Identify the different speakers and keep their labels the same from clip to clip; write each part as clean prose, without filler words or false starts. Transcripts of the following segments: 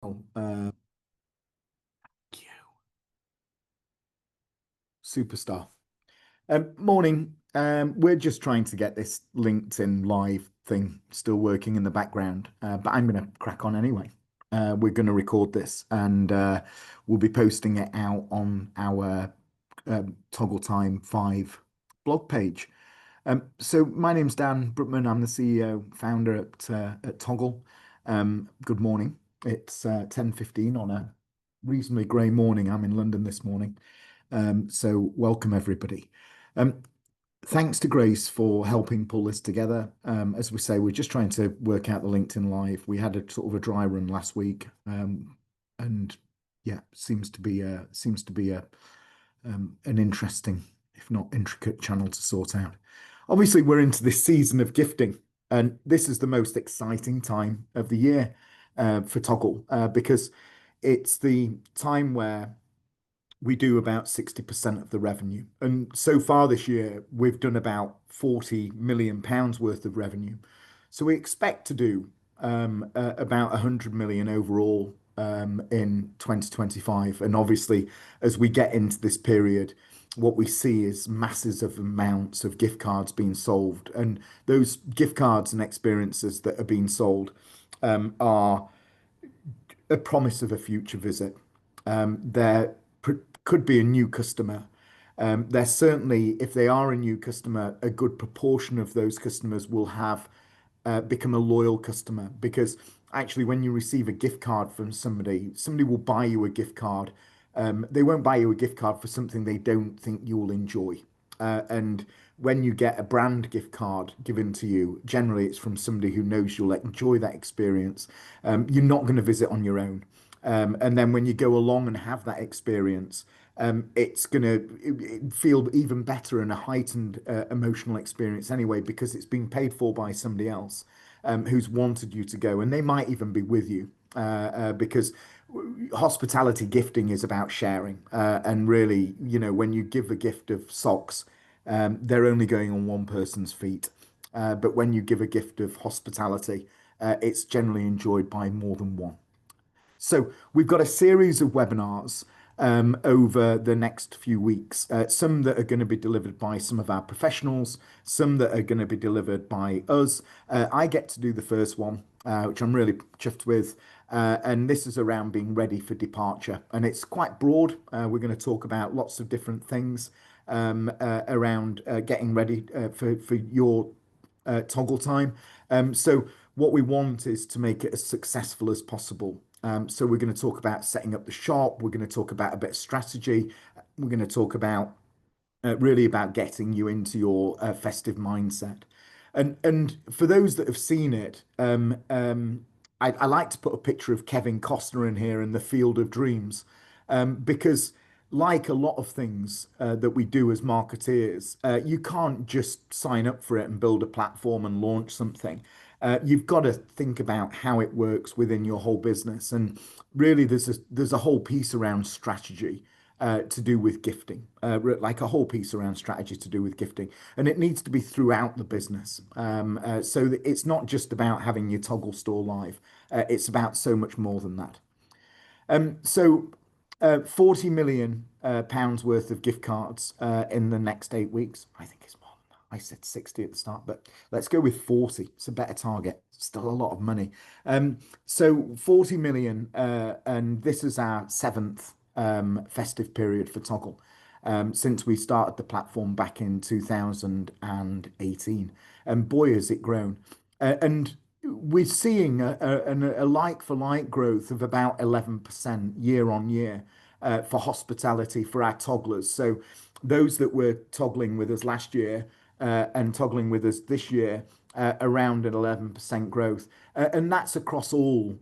Speaker 1: Uh, Superstar. Morning. We're just trying to get this LinkedIn live thing still working in the background, but I'm going to crack on anyway. We're going to record this and we'll be posting it out on our Toggle Time 5 blog page. So my name's Dan Brookman. I'm the CEO, founder at Toggle. Good morning. It's 10:15 on a reasonably grey morning. I'm in London this morning. So welcome everybody. Um, Thanks to Grace for helping pull this together. As we say, we're just trying to work out the LinkedIn Live. We had a sort of a dry run last week, and yeah, seems to be a an interesting, if not intricate, channel to sort out. Obviously, we're into this season of gifting, and this is the most exciting time of the year for Toggle because it's the time where we do about 60% of the revenue. And so far this year, we've done about 40 million pounds worth of revenue. So we expect to do about 100 million overall in 2025. And obviously, as we get into this period, what we see is masses of amounts of gift cards being sold. And those gift cards and experiences that are being sold are a promise of a future visit. There could be a new customer. There's certainly, if they are a new customer, a good proportion of those customers will have become a loyal customer because actually, when you receive a gift card from somebody, somebody will buy you a gift card. They won't buy you a gift card for something they don't think you'll enjoy. And when you get a brand gift card given to you, generally it's from somebody who knows you'll enjoy that experience. You're not going to visit on your own. And then when you go along and have that experience, it's going to feel even better and a heightened emotional experience anyway, because it's been paid for by somebody else who's wanted you to go. And they might even be with you because hospitality gifting is about sharing. And really, when you give a gift of socks, they're only going on one person's feet. But when you give a gift of hospitality, it's generally enjoyed by more than one. So we've got a series of webinars over the next few weeks, some that are going to be delivered by some of our professionals, some that are going to be delivered by us. I get to do the first one, which I'm really chuffed with. And this is around being ready for departure. And it's quite broad. We're going to talk about lots of different things around getting ready for your toggle time. So what we want is to make it as successful as possible. So we're going to talk about setting up the shop. We're going to talk about a bit of strategy. We're going to talk about really about getting you into your festive mindset. And for those that have seen it, I like to put a picture of Kevin Costner in here in the Field of Dreams, because like a lot of things that we do as marketeers, you can't just sign up for it and build a platform and launch something. You've got to think about how it works within your whole business, and really, there's a whole piece around strategy to do with gifting, like a whole piece around strategy to do with gifting, and it needs to be throughout the business. So that it's not just about having your Toggle store live; it's about so much more than that. So 40 million pounds worth of gift cards in the next 8 weeks. I think it's more than that. I said 60 at the start, but let's go with 40. It's a better target. Still a lot of money. So 40 million, and this is our seventh festive period for Toggle. Since we started the platform back in 2018. And boy, has it grown. And we're seeing a like-for-like growth of about 11% year on year for hospitality for our togglers. So those that were toggling with us last year and toggling with us this year, around an 11% growth. And that's across all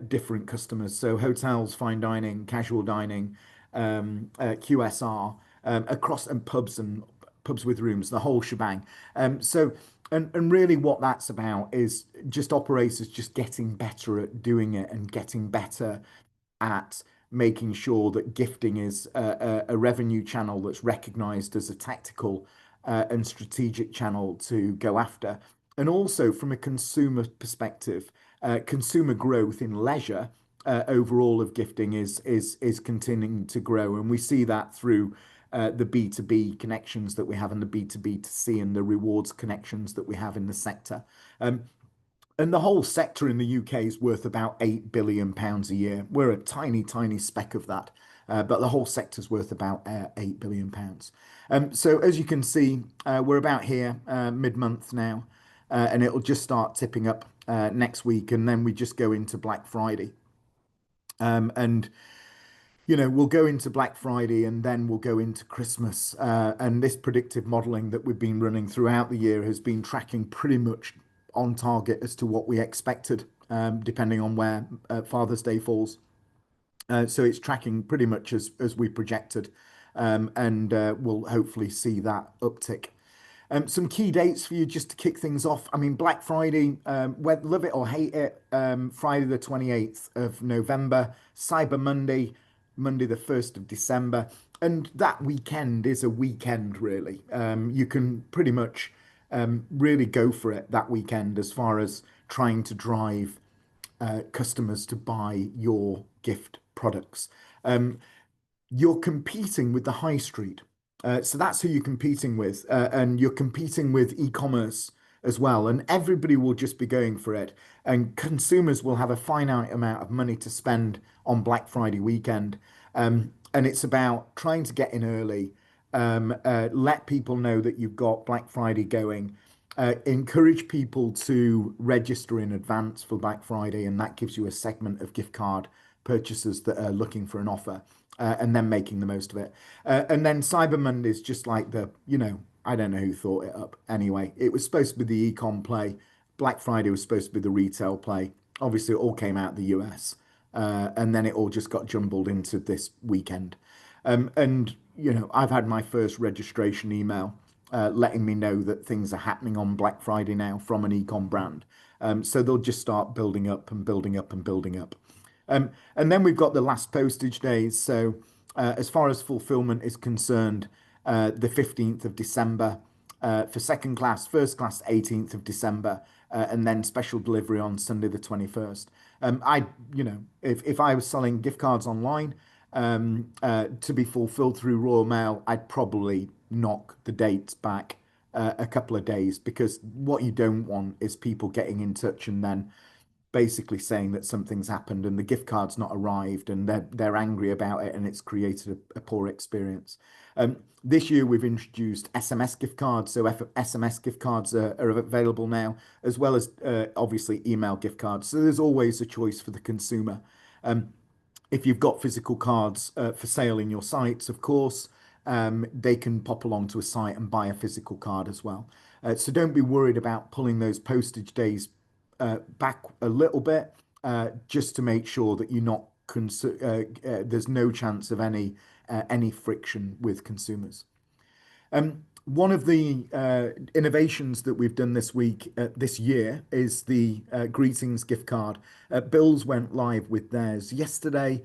Speaker 1: different customers. So hotels, fine dining, casual dining, QSR, across and pubs with rooms, the whole shebang. And really what that's about is just operators just getting better at doing it and getting better at making sure that gifting is a revenue channel that's recognized as a tactical and strategic channel to go after. And also from a consumer perspective, consumer growth in leisure overall of gifting is continuing to grow, and we see that through the B2B connections that we have and the B2B2C and the rewards connections that we have in the sector. Um, and the whole sector in the UK is worth about £8 billion a year. We're a tiny, tiny speck of that, but the whole sector's worth about £8 billion. So as you can see, we're about here mid-month now, and it'll just start tipping up next week, and then we just go into Black Friday. And we'll go into Black Friday and then we'll go into Christmas. And this predictive modeling that we've been running throughout the year has been tracking pretty much on target as to what we expected, depending on where Father's Day falls. So it's tracking pretty much as we projected, and we'll hopefully see that uptick. Some key dates for you just to kick things off. I mean, Black Friday, love it or hate it, Friday the 28th of November, Cyber Monday, Monday the 1st of December. And that weekend is a weekend, really. You can pretty much really go for it that weekend as far as trying to drive customers to buy your gift products. You're competing with the high street. So that's who you're competing with. And you're competing with e-commerce as well. And everybody will just be going for it. And consumers will have a finite amount of money to spend on Black Friday weekend. And it's about trying to get in early, let people know that you've got Black Friday going. Encourage people to register in advance for Black Friday, and that gives you a segment of gift card purchasers that are looking for an offer, and then making the most of it. And then Cyber Monday is just like I don't know who thought it up anyway. It was supposed to be the e-com play. Black Friday was supposed to be the retail play. Obviously, it all came out of the US, and then it all just got jumbled into this weekend. And I've had my first registration email letting me know that things are happening on Black Friday now from an e-com brand. So they'll just start building up and building up and building up. And then we've got the last postage days. So as far as fulfillment is concerned, the 15th of December for second class, first class 18th of December, and then special delivery on Sunday the 21st. If I was selling gift cards online to be fulfilled through Royal Mail, I'd probably knock the dates back a couple of days, because what you don't want is people getting in touch and then basically saying that something's happened and the gift card's not arrived, and they're angry about it, and it's created a poor experience. This year we've introduced SMS gift cards, so SMS gift cards are available now, as well as obviously email gift cards. So there's always a choice for the consumer. If you've got physical cards for sale in your sites, of course, they can pop along to a site and buy a physical card as well. So don't be worried about pulling those postage days back a little bit, just to make sure that there's no chance of any friction with consumers. One of the innovations that we've done this year, is the greetings gift card. Bills went live with theirs yesterday.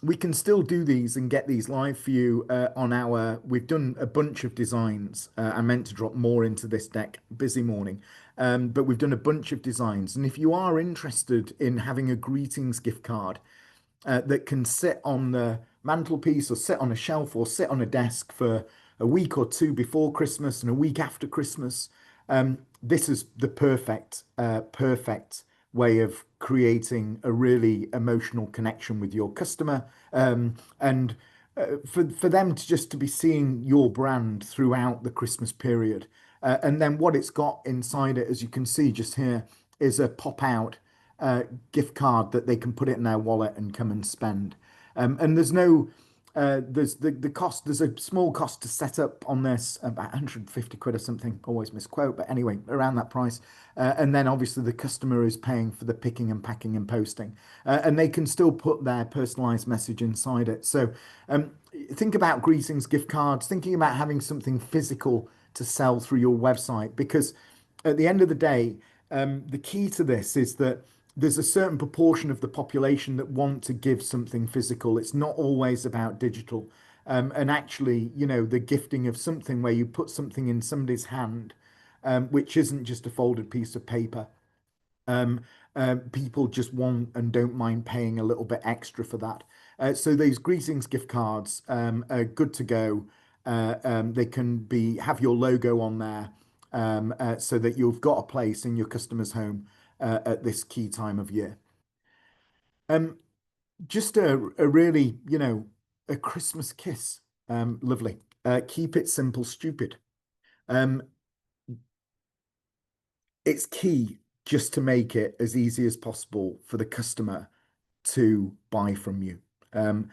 Speaker 1: We can still do these and get these live for you we've done a bunch of designs. I meant to drop more into this deck, busy morning. But we've done a bunch of designs. And if you are interested in having a greetings gift card that can sit on the mantelpiece or sit on a shelf or sit on a desk for a week or two before Christmas and a week after Christmas, this is the perfect way of creating a really emotional connection with your customer, and for them to be seeing your brand throughout the Christmas period. And then what it's got inside it, as you can see just here, is a pop out gift card that they can put it in their wallet and come and spend. And there's the cost, there's a small cost to set up on this, about 150 quid or something, always misquote, but anyway, around that price. And then obviously the customer is paying for the picking and packing and posting, and they can still put their personalized message inside it. So think about greetings gift cards, thinking about having something physical to sell through your website, because at the end of the day, the key to this is that there's a certain proportion of the population that want to give something physical. It's not always about digital. And actually, the gifting of something where you put something in somebody's hand, which isn't just a folded piece of paper, People just want and don't mind paying a little bit extra for that. So these greetings gift cards are good to go. They can be have your logo on there, so that you've got a place in your customer's home at this key time of year. Um, just a really, a Christmas kiss. Lovely. Keep it simple, stupid. Um, it's key just to make it as easy as possible for the customer to buy from you. Um,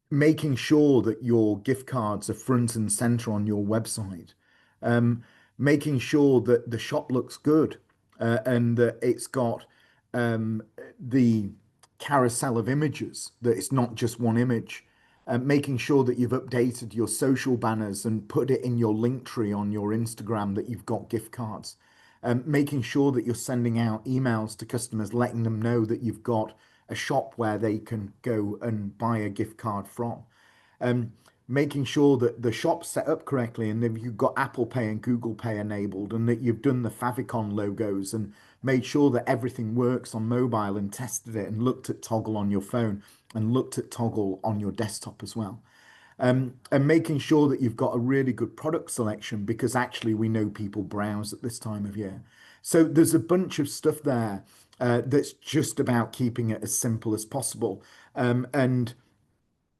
Speaker 1: Making sure that your gift cards are front and center on your website, um, making sure that the shop looks good, and that it's got the carousel of images, that it's not just one image, making sure that you've updated your social banners and put it in your link tree on your Instagram that you've got gift cards, making sure that you're sending out emails to customers letting them know that you've got a shop where they can go and buy a gift card from. Um, Making sure that the shop's set up correctly and that you've got Apple Pay and Google Pay enabled and that you've done the favicon logos and made sure that everything works on mobile and tested it and looked at Toggle on your phone and looked at Toggle on your desktop as well. And making sure that you've got a really good product selection because actually we know people browse at this time of year. So there's a bunch of stuff there that's just about keeping it as simple as possible, and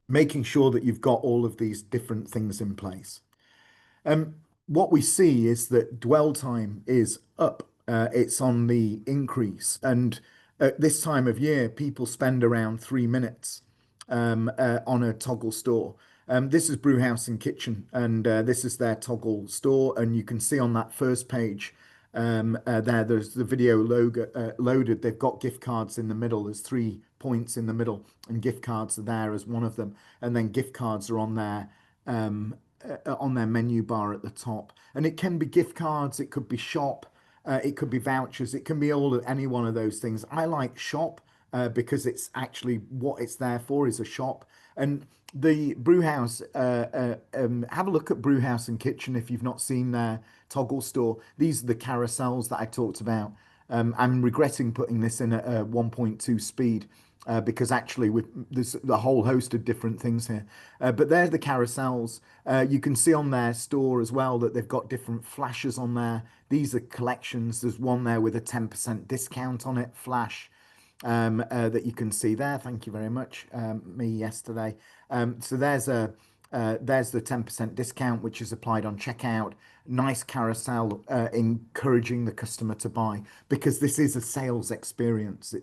Speaker 1: making sure that you've got all of these different things in place. Um, what we see is that dwell time is up. It's on the increase. And at this time of year, people spend around 3 minutes on a Toggle store. This is Brewhouse and Kitchen, and this is their Toggle store. And you can see on that first page there's the video logo, loaded. They've got gift cards in the middle. There's 3 points in the middle, and gift cards are there as one of them. And then gift cards are um, on their menu bar at the top. And it can be gift cards, it could be shop, it could be vouchers, it can be any one of those things. I like shop because it's actually what it's there for is a shop. And the Brewhouse, have a look at Brewhouse and Kitchen if you've not seen their Toggle store. These are the carousels that I talked about. I'm regretting putting this in at a 1.2 speed because actually there's a whole host of different things here. But they're the carousels. You can see on their store as well that they've got different flashes on there. These are collections. There's one there with a 10% discount on it, flash, that you can see there. Thank you very much, me yesterday. So there's the 10% discount, which is applied on checkout. Nice carousel, encouraging the customer to buy because this is a sales experience.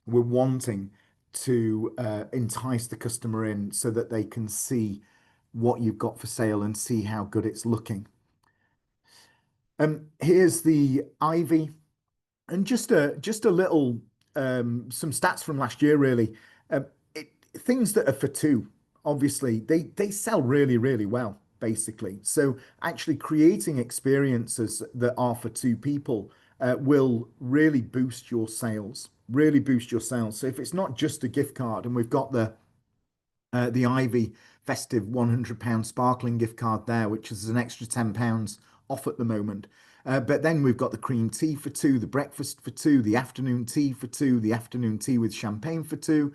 Speaker 1: We're wanting to entice the customer in so that they can see what you've got for sale and see how good it's looking. Here's the Ivy, and just a little some stats from last year really. Um, Things that are for two, obviously they sell really well basically. So actually creating experiences that are for two people will really boost your sales. Really boost your sales. So if it's not just a gift card, and we've got the Ivy festive £100 sparkling gift card there, which is an extra £10 off at the moment. But then we've got the cream tea for two, the breakfast for two, the afternoon tea for two, the afternoon tea with champagne for two,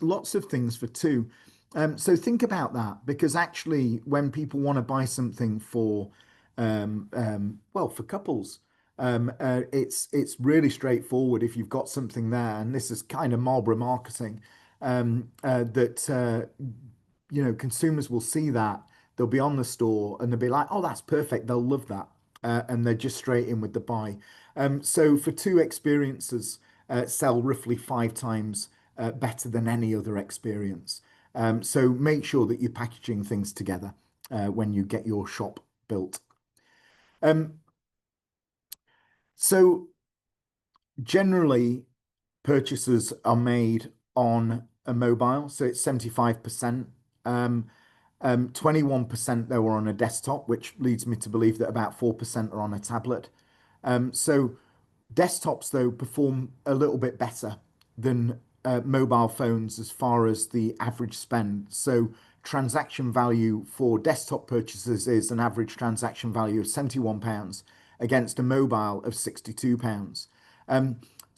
Speaker 1: lots of things for two. So think about that because actually, when people want to buy something for, well, for couples, it's really straightforward if you've got something there, and this is kind of Marlborough marketing that consumers will see that they'll be on the store and they'll be like, "Oh, that's perfect." They'll love that, and they're just straight in with the buy. So for two experiences, sell roughly 5 times better than any other experience. So make sure that you're packaging things together when you get your shop built. Um, so generally, purchases are made on a mobile, so it's 75%. 21% though are on a desktop, which leads me to believe that about 4% are on a tablet. So desktops though perform a little bit better than mobile phones as far as the average spend. So transaction value for desktop purchases is an average transaction value of £71 against a mobile of £62.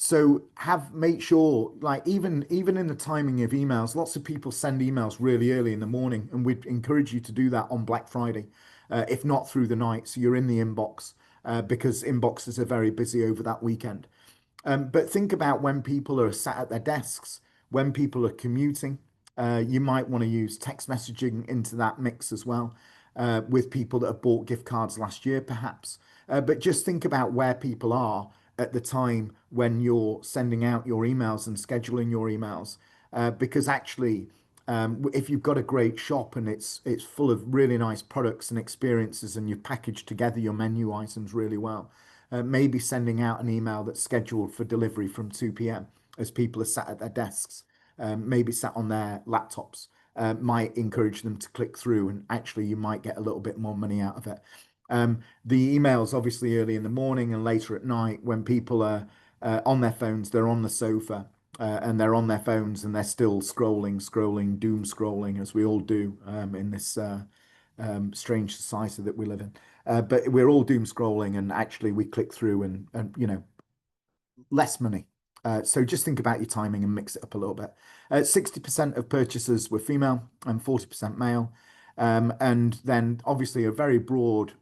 Speaker 1: So have make sure, like even in the timing of emails, lots of people send emails really early in the morning, and we'd encourage you to do that on Black Friday, if not through the night, so you're in the inbox, because inboxes are very busy over that weekend. But think about when people are sat at their desks, when people are commuting. You might want to use text messaging into that mix as well, with people that have bought gift cards last year, perhaps. But just think about where people are at the time when you're sending out your emails and scheduling your emails. Because actually, if you've got a great shop and it's full of really nice products and experiences, and you've packaged together your menu items really well, maybe sending out an email that's scheduled for delivery from 2 p.m. as people are sat at their desks, maybe sat on their laptops, might encourage them to click through, and actually you might get a little bit more money out of it. The emails, obviously, early in the morning and later at night when people are on their phones, they're on the sofa, and they're on their phones and they're still scrolling, doom scrolling, as we all do, in this strange society that we live in. But we're all doom scrolling, and actually we click through, and less money. So just think about your timing and mix it up a little bit. 60% of purchasers were female and 40% male. And then obviously a very broad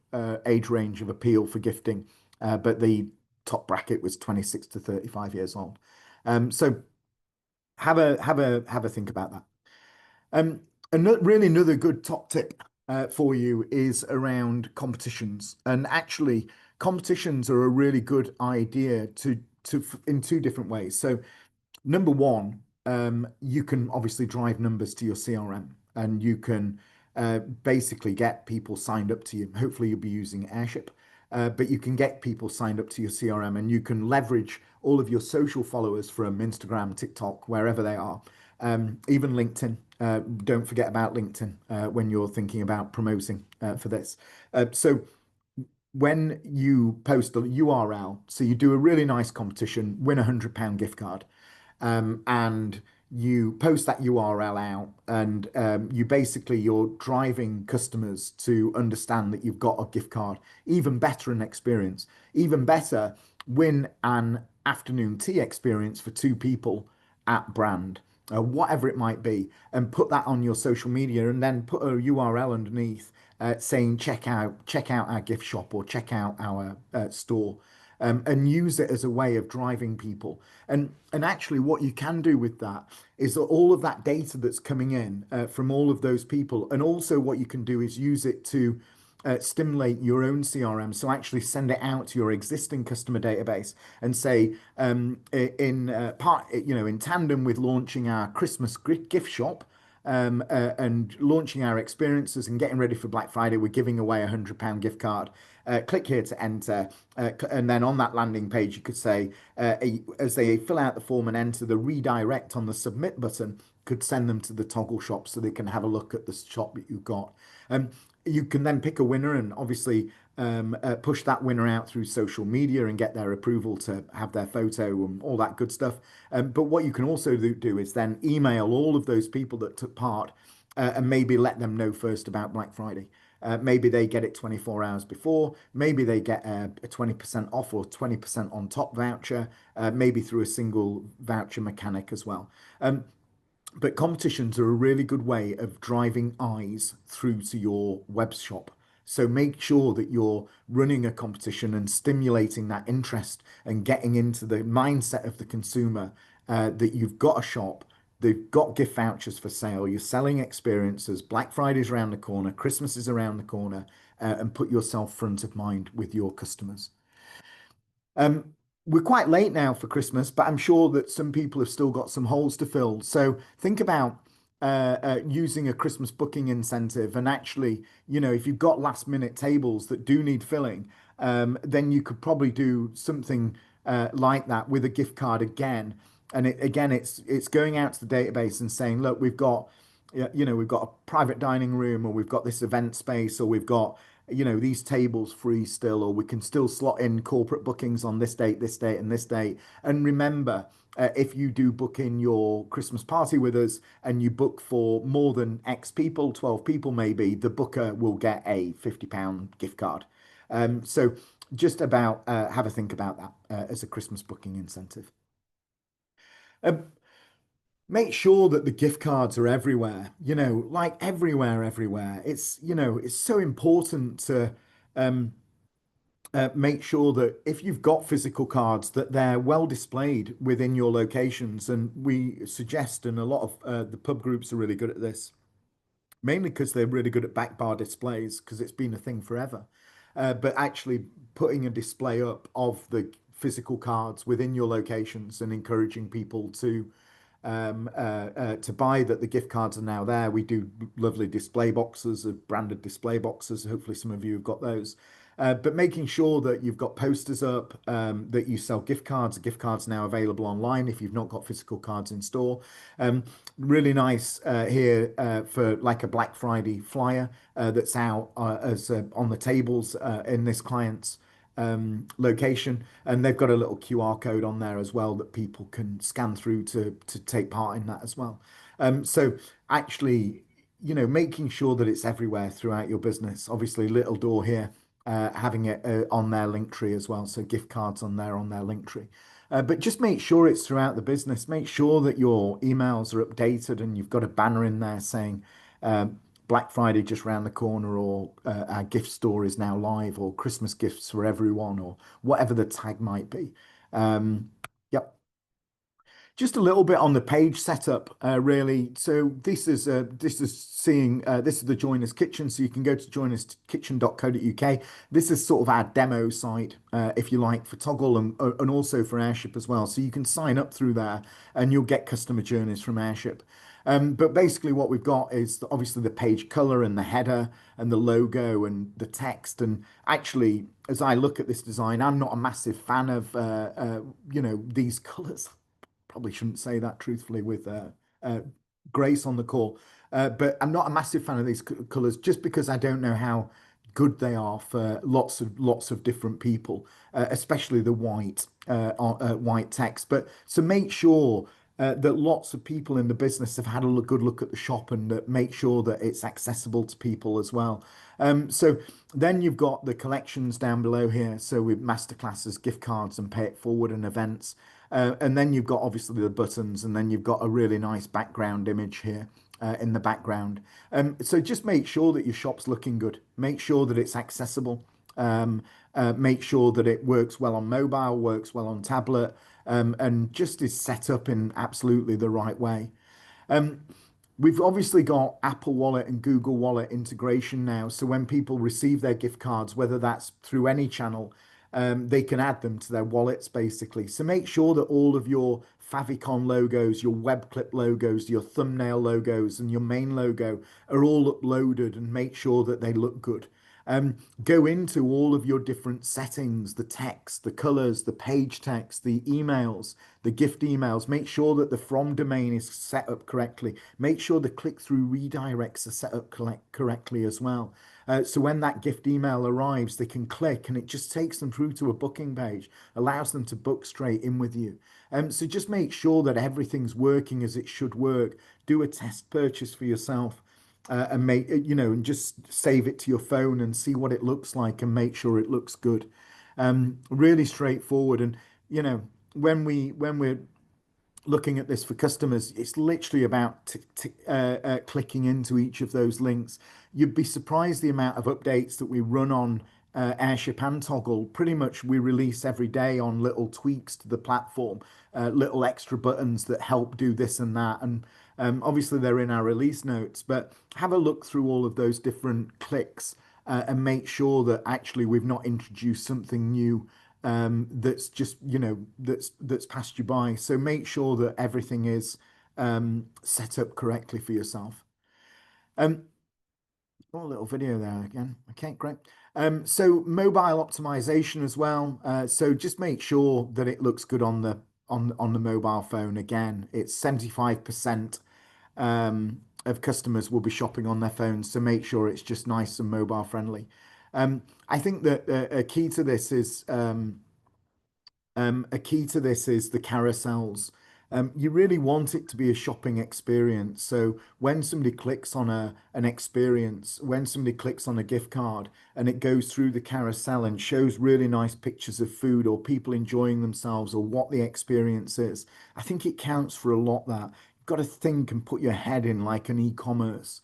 Speaker 1: age range of appeal for gifting, but the top bracket was 26 to 35 years old. So have a think about that. Another good top tip for you is around competitions. And actually, competitions are a really good idea to in two different ways. So number one, you can obviously drive numbers to your CRM, and you can basically get people signed up to you. Hopefully, you'll be using Airship, but you can get people signed up to your CRM, and you can leverage all of your social followers from Instagram, TikTok, wherever they are, even LinkedIn. Don't forget about LinkedIn when you're thinking about promoting for this. So when you post the URL, so you do a really nice competition, win £100 gift card, and you post that URL out, and you basically you're driving customers to understand that you've got a gift card. Even better, an experience. Even better, win an afternoon tea experience for two people at brand. Whatever it might be, and put that on your social media, and then put a URL underneath saying check out our gift shop, or check out our store, and use it as a way of driving people. And actually, what you can do with that is that all of that data that's coming in from all of those people, and also what you can do is use it to stimulate your own CRM. So actually send it out to your existing customer database and say, in tandem with launching our Christmas gift shop, and launching our experiences and getting ready for Black Friday, we're giving away £100 gift card. Click here to enter. And then on that landing page, you could say, as they fill out the form and enter, the redirect on the submit button could send them to the Toggle shop so they can have a look at the shop that you've got. You can then pick a winner, and obviously push that winner out through social media and get their approval to have their photo and all that good stuff. But what you can also do is then email all of those people that took part, and maybe let them know first about Black Friday. Maybe they get it 24 hours before. Maybe they get a 20% off or 20% on top voucher, maybe through a single voucher mechanic as well. But competitions are a really good way of driving eyes through to your web shop. So make sure that you're running a competition and stimulating that interest and getting into the mindset of the consumer, that you've got a shop, they've got gift vouchers for sale, you're selling experiences, Black Friday's around the corner, Christmas is around the corner, and put yourself front of mind with your customers. Um, we're quite late now for Christmas, but I'm sure that some people have still got some holes to fill. So think about using a Christmas booking incentive. And actually, if you've got last minute tables that do need filling, then you could probably do something like that with a gift card again. And it's going out to the database and saying, look, we've got a private dining room, or we've got this event space, or we've got these tables free still, or we can still slot in corporate bookings on this date, and this date. And remember, if you do book in your Christmas party with us and you book for more than X people, 12 people maybe, the booker will get a £50 gift card. So just about have a think about that as a Christmas booking incentive. Um, Make sure that the gift cards are everywhere, like everywhere, everywhere. It's so important to um, make sure that if you've got physical cards, that they're well displayed within your locations. And we suggest, and a lot of the pub groups are really good at this, mainly because they're really good at back bar displays because it's been a thing forever. But actually putting a display up of the physical cards within your locations and encouraging people to buy that the gift cards are now there. We do lovely display boxes, branded display boxes. Hopefully, some of you have got those. But making sure that you've got posters up, that you sell gift cards. The gift cards now available online if you've not got physical cards in store. Um, Really nice here for like a Black Friday flyer that's out as on the tables in this client's location, and they've got a little QR code on there as well that people can scan through to take part in that as well. So actually, making sure that it's everywhere throughout your business. Obviously, little door here, having it on their link tree as well. So gift cards on their link tree. But just make sure it's throughout the business. Make sure that your emails are updated and you've got a banner in there saying Black Friday just round the corner, or our gift store is now live, or Christmas gifts for everyone, or whatever the tag might be. Yep. Just a little bit on the page setup, really. So this is the Joiners Kitchen. So you can go to joinerskitchen.co.uk. This is sort of our demo site, if you like, for Toggle and also for Airship as well. So you can sign up through there, and you'll get customer journeys from Airship. But basically, what we've got is obviously the page color and the header and the logo and the text. And actually, as I look at this design, I'm not a massive fan of these colors. Probably shouldn't say that truthfully with uh, Grace on the call. But I'm not a massive fan of these colors just because I don't know how good they are for lots of different people, especially the white text. But so make sure that lots of people in the business have had a good look at the shop, and that make sure that it's accessible to people as well. So then you've got the collections down below here. So with masterclasses, gift cards, and pay it forward and events. And then you've got obviously the buttons, and then you've got a really nice background image here in the background. So just make sure that your shop's looking good. Make sure that it's accessible. Make sure that it works well on mobile, works well on tablet, and just is set up in absolutely the right way. Um, We've obviously got Apple Wallet and Google Wallet integration now. So when people receive their gift cards, whether that's through any channel, they can add them to their wallets basically. So make sure that all of your favicon logos, your web clip logos, your thumbnail logos, and your main logo are all uploaded, and make sure that they look good. Go into all of your different settings, the text, the colors, the page text, the emails, the gift emails. Make sure that the from domain is set up correctly. Make sure the click-through redirects are set up correctly as well. So when that gift email arrives, they can click and it just takes them through to a booking page, allows them to book straight in with you. So just make sure that everything's working as it should work. Do a test purchase for yourself and and just save it to your phone and see what it looks like and make sure it looks good. Really straightforward. And you know, when we're looking at this for customers, it's literally about clicking into each of those links. You'd be surprised the amount of updates that we run on Airship and Toggle. Pretty much we release every day on little tweaks to the platform, little extra buttons that help do this and that. And obviously they're in our release notes, but have a look through all of those different clicks and make sure that actually we've not introduced something new that's just that's passed you by. So make sure that everything is set up correctly for yourself. Um, oh, a little video there again. Okay, great. So mobile optimization as well. So just make sure that it looks good on the mobile phone. Again, it's 75% of customers will be shopping on their phones. So make sure it's just nice and mobile friendly. I think that a key to this is the carousels. You really want it to be a shopping experience. So when somebody clicks on an experience, when somebody clicks on a gift card and it goes through the carousel and shows really nice pictures of food or people enjoying themselves or what the experience is, I think it counts for a lot that. You've got to think and put your head in like an e-commerce,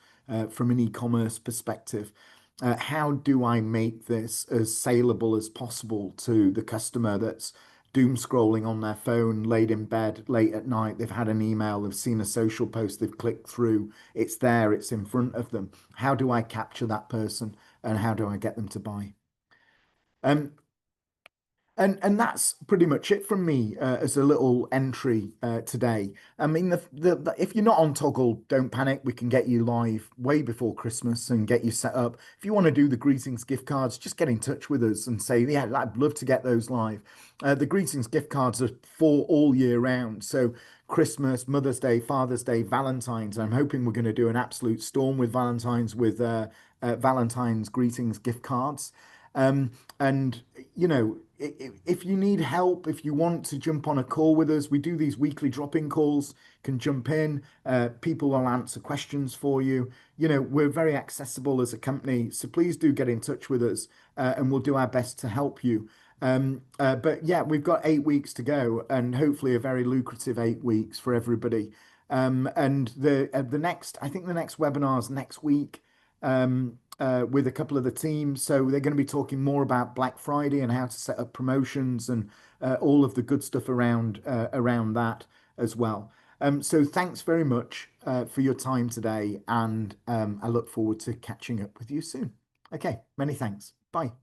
Speaker 1: from an e-commerce perspective. How do I make this as saleable as possible to the customer that's doom scrolling on their phone, laid in bed late at night? They've had an email, they've seen a social post, they've clicked through, it's there, it's in front of them. How do I capture that person and how do I get them to buy? Um, and that's pretty much it from me as a little entry today. I mean, if you're not on Toggle, don't panic. We can get you live way before Christmas and get you set up. If you want to do the greetings gift cards, just get in touch with us and say, yeah, I'd love to get those live. The greetings gift cards are for all year round. So Christmas, Mother's Day, Father's Day, Valentine's. I'm hoping we're going to do an absolute storm with Valentine's with Valentine's greetings gift cards. And you know, if you need help, if you want to jump on a call with us, we do these weekly drop-in calls. Can jump in. People will answer questions for you. You know, we're very accessible as a company, so please do get in touch with us, and we'll do our best to help you. But yeah, we've got 8 weeks to go, and hopefully a very lucrative 8 weeks for everybody. And the next, I think the next webinar is next week. With a couple of the teams. So they're going to be talking more about Black Friday and how to set up promotions and all of the good stuff around that as well. So thanks very much for your time today, and I look forward to catching up with you soon. Okay, many thanks. Bye.